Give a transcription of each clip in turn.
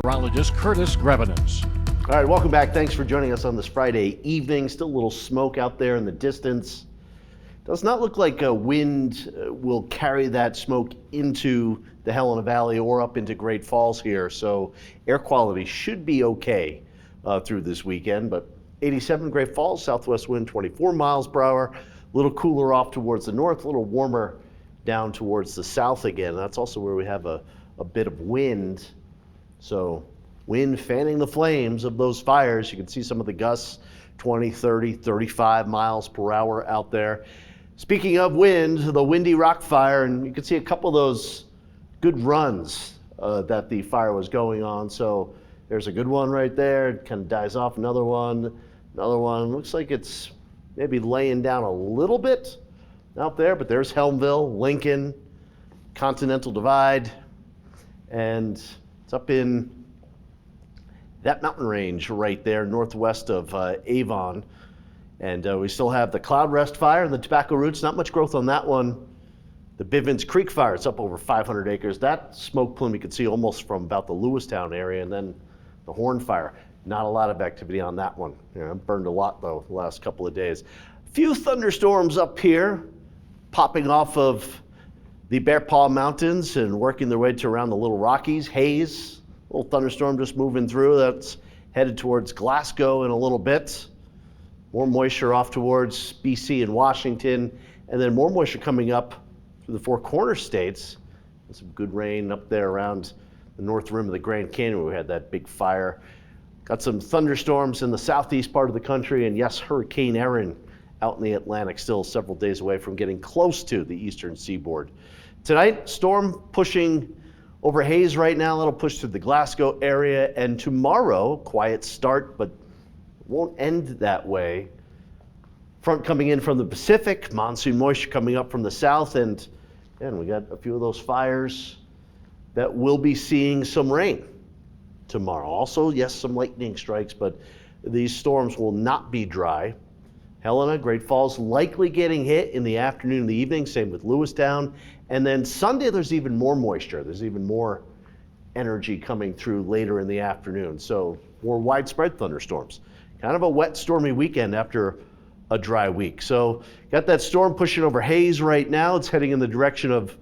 meteorologist Curtis Grevenens. All right, welcome back. Thanks for joining us on this Friday evening. Still a little smoke out there in the distance. Does not look like a wind will carry that smoke into the Helena Valley or up into Great Falls here. So air quality should be okay through this weekend. But 87 Great Falls, southwest wind 24 miles per hour. A little cooler off towards the north, a little warmer down towards the south again. That's also where we have a bit of wind. So wind fanning the flames of those fires. You can see some of the gusts, 20, 30, 35 miles per hour out there. Speaking of wind, the Windy Rock Fire, and you can see a couple of those good runs that the fire was going on. So there's a good one right there. It kind of dies off. Another one. Looks like it's maybe laying down a little bit out there, but there's Helmville, Lincoln, Continental Divide, and it's up in that mountain range right there, northwest of Avon. And we still have the Cloud Rest Fire and the Tobacco Roots. Not much growth on that one. The Bivens Creek Fire, it's up over 500 acres. That smoke plume you can see almost from about the Lewistown area. And then the Horn Fire, not a lot of activity on that one. Burned a lot though the last couple of days. A few thunderstorms up here, popping off of the Bear Paw Mountains and working their way to around the Little Rockies. Haze, a little thunderstorm just moving through. That's headed towards Glasgow in a little bit. More moisture off towards BC and Washington, and then more moisture coming up through the Four Corners states. Some good rain up there around the north rim of the Grand Canyon where we had that big fire. Got some thunderstorms in the southeast part of the country, and yes, Hurricane Erin out in the Atlantic, still several days away from getting close to the eastern seaboard. Tonight, storm pushing over Hays right now. That'll push through the Glasgow area, and tomorrow, quiet start, but won't end that way. Front coming in from the Pacific, monsoon moisture coming up from the south, and we got a few of those fires that will be seeing some rain tomorrow. Also, yes, some lightning strikes, but these storms will not be dry. Helena, Great Falls likely getting hit in the afternoon and the evening, same with Lewistown. And then Sunday, there's even more moisture. There's even more energy coming through later in the afternoon. So more widespread thunderstorms. Kind of a wet, stormy weekend after a dry week. So got that storm pushing over Hays right now. It's heading in the direction of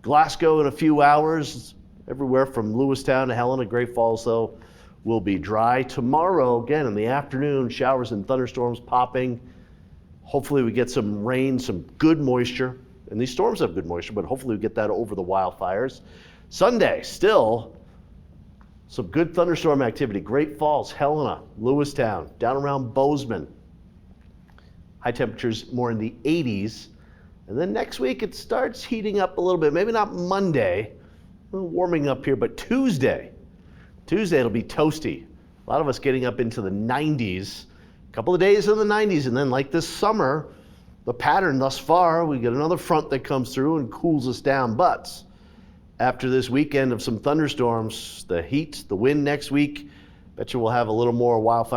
Glasgow in a few hours. Everywhere from Lewistown to Helena, Great Falls, though, will be dry. Tomorrow, again, in the afternoon, showers and thunderstorms popping. Hopefully we get some rain, some good moisture. And these storms have good moisture, but hopefully we get that over the wildfires. Sunday, still some good thunderstorm activity. Great Falls, Helena, Lewistown, down around Bozeman. High temperatures more in the 80s. And then next week it starts heating up a little bit. Maybe not Monday, a little warming up here, but Tuesday it'll be toasty. A lot of us getting up into the 90s. A couple of days in the 90s, and then like this summer, the pattern thus far, we get another front that comes through and cools us down. But after this weekend of some thunderstorms, the heat, the wind next week, bet you we'll have a little more wildfire